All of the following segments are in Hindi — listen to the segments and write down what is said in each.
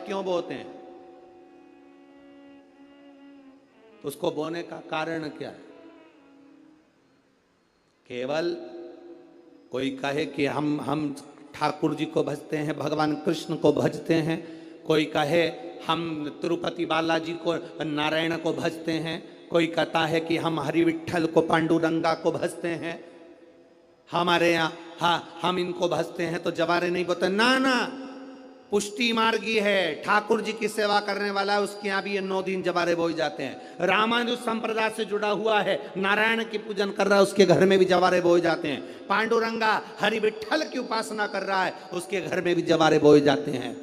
क्यों बोते हैं? तो उसको बोने का कारण क्या है? केवल कोई कहे कि हम ठाकुर जी को भजते हैं, भगवान कृष्ण को भजते हैं, कोई कहे हम तिरुपति बालाजी को, नारायण को भजते हैं, कोई कहता है कि हम हरि विट्ठल को, पांडुरंगा को भजते हैं, हमारे यहाँ हाँ हम इनको भजते हैं तो जवारे नहीं बोते। ना ना, पुष्टि मार्गी है, ठाकुर जी की सेवा करने वाला है, उसके यहाँ भी ये 9 दिन जवारे बोए जाते हैं। रामानुज संप्रदाय से जुड़ा हुआ है, नारायण की पूजन कर रहा है, उसके घर में भी जवारे बोए जाते हैं। पांडुरंगा हरि विट्ठल की उपासना कर रहा है, उसके घर में भी जवारे बोए जाते हैं।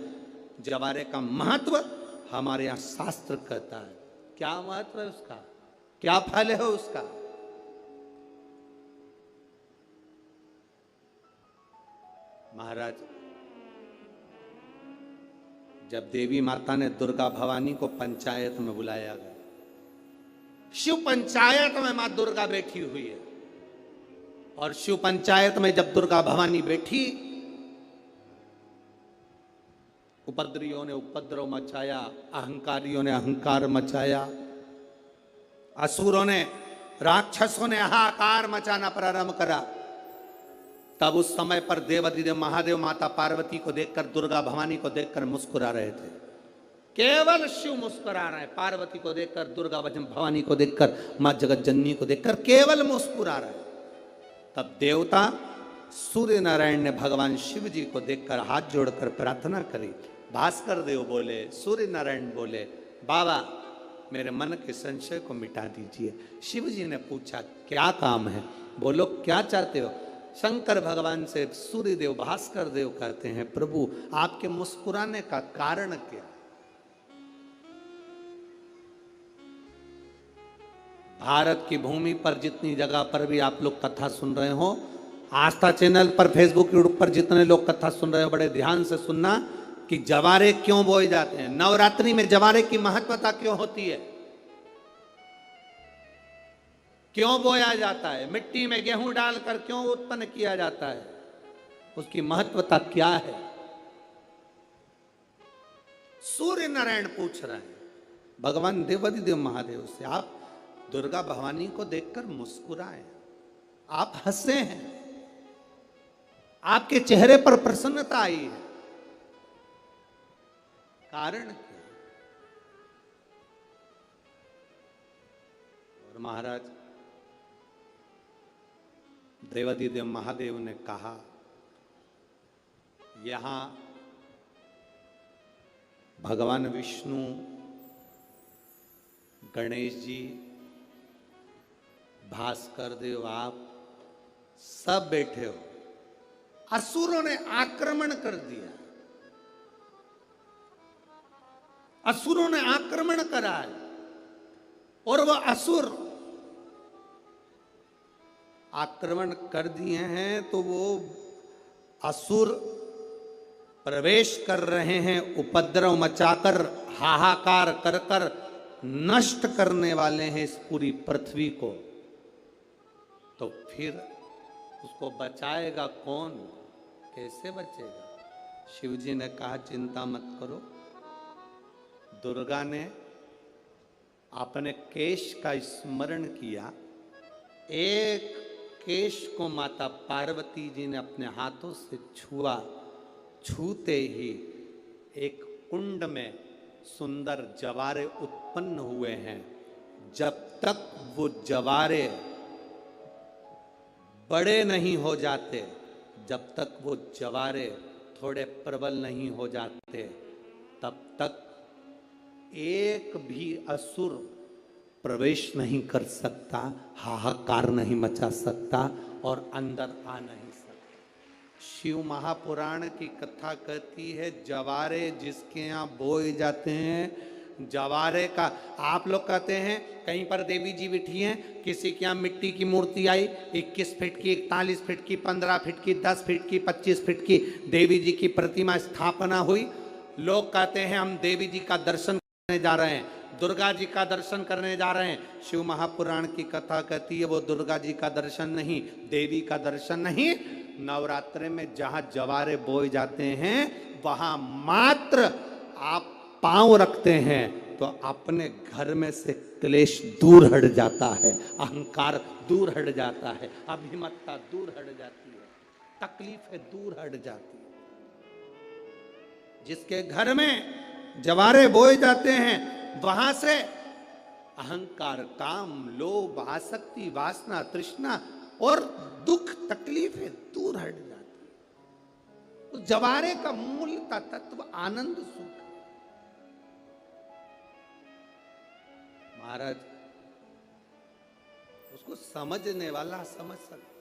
जवारे का महत्व हमारे यहाँ शास्त्र कहता है। क्या महत्व है उसका, क्या फल है उसका? महाराज, जब देवी माता ने दुर्गा भवानी को पंचायत में बुलाया गया, शिव पंचायत में मां दुर्गा बैठी हुई है, और शिव पंचायत में जब दुर्गा भवानी बैठी, उपद्रवियों ने उपद्रव मचाया, अहंकारियों ने अहंकार मचाया, असुरों ने, राक्षसों ने हाहाकार मचाना प्रारंभ करा। तब उस समय पर देवाधिदेव महादेव माता पार्वती को देखकर, दुर्गा भवानी को देखकर मुस्कुरा रहे थे। केवल शिव मुस्कुरा रहे हैं, पार्वती को देखकर, दुर्गा भवानी को देखकर, मां जगत जननी को देखकर केवल मुस्कुरा रहे। तब देवता सूर्य नारायण ने भगवान शिव जी को देखकर हाथ जोड़कर प्रार्थना करी। भास्कर देव बोले, सूर्य नारायण बोले, बाबा मेरे मन के संशय को मिटा दीजिए। शिव जी ने पूछा क्या काम है? बोलो क्या चाहते हो? शंकर भगवान से सूर्य देव, भास्कर देव कहते हैं, प्रभु आपके मुस्कुराने का कारण क्या? भारत की भूमि पर जितनी जगह पर भी आप लोग कथा सुन रहे हो, आस्था चैनल पर, फेसबुक, यूट्यूब पर जितने लोग कथा सुन रहे हो, बड़े ध्यान से सुनना कि जवारे क्यों बोए जाते हैं। नवरात्रि में जवारे की महत्वता क्यों होती है, क्यों बोया जाता है, मिट्टी में गेहूं डालकर क्यों उत्पन्न किया जाता है, उसकी महत्वता क्या है? सूर्य नारायण पूछ रहे हैं भगवान देवाधिदेव महादेव से, आप दुर्गा भवानी को देखकर मुस्कुराए, आप हंसे हैं, आपके चेहरे पर प्रसन्नता आई है, कारण क्या? और महाराज देवाधिदेव महादेव ने कहा, यहां भगवान विष्णु, गणेश जी, भास्कर देव, आप सब बैठे हो। असुरों ने आक्रमण कर दिया, असुरों ने आक्रमण करा है, और वह असुर आक्रमण कर दिए हैं तो वो असुर प्रवेश कर रहे हैं, उपद्रव मचाकर, हाहाकार कर कर नष्ट करने वाले हैं इस पूरी पृथ्वी को। तो फिर उसको बचाएगा कौन, कैसे बचेगा? शिव जी ने कहा चिंता मत करो। दुर्गा ने अपने केश का स्मरण किया, एक केश को माता पार्वती जी ने अपने हाथों से छुआ, छूते ही एक कुंड में सुंदर जवारे उत्पन्न हुए हैं। जब तक वो जवारे बड़े नहीं हो जाते, जब तक वो जवारे थोड़े प्रबल नहीं हो जाते, तब तक एक भी असुर प्रवेश नहीं कर सकता, हाहाकार नहीं मचा सकता और अंदर आ नहीं सकता। शिव महापुराण की कथा कहती है, जवारे जिसके यहाँ बोए जाते हैं, जवारे का, आप लोग कहते हैं कहीं पर देवी जी बैठी हैं, किसी के यहाँ मिट्टी की मूर्ति आई 21 फीट की, 41 फीट की, 15 फीट की, 10 फीट की, 25 फीट की देवी जी की प्रतिमा स्थापना हुई। लोग कहते हैं हम देवी जी का दर्शन करने जा रहे हैं, दुर्गा जी का दर्शन करने जा रहे हैं। शिव महापुराण की कथा कहती है वो दुर्गा जी का दर्शन नहीं, देवी का दर्शन नहीं, नवरात्रि में जहां जवारे बोए जाते हैं वहां मात्र आप पांव रखते हैं तो अपने घर में से क्लेश दूर हट जाता है, अहंकार दूर हट जाता है, अभिमतता दूर हट जाती है, तकलीफें दूर हट जाती है। जिसके घर में जवारे बोए जाते हैं वहां से अहंकार, काम, लोभ, आसक्ति, वासना, तृष्णा और दुख, तकलीफें दूर हट जाती है। तो जवारे का मूल का तत्व आनंद, सुख। महाराज उसको समझने वाला समझ सकता।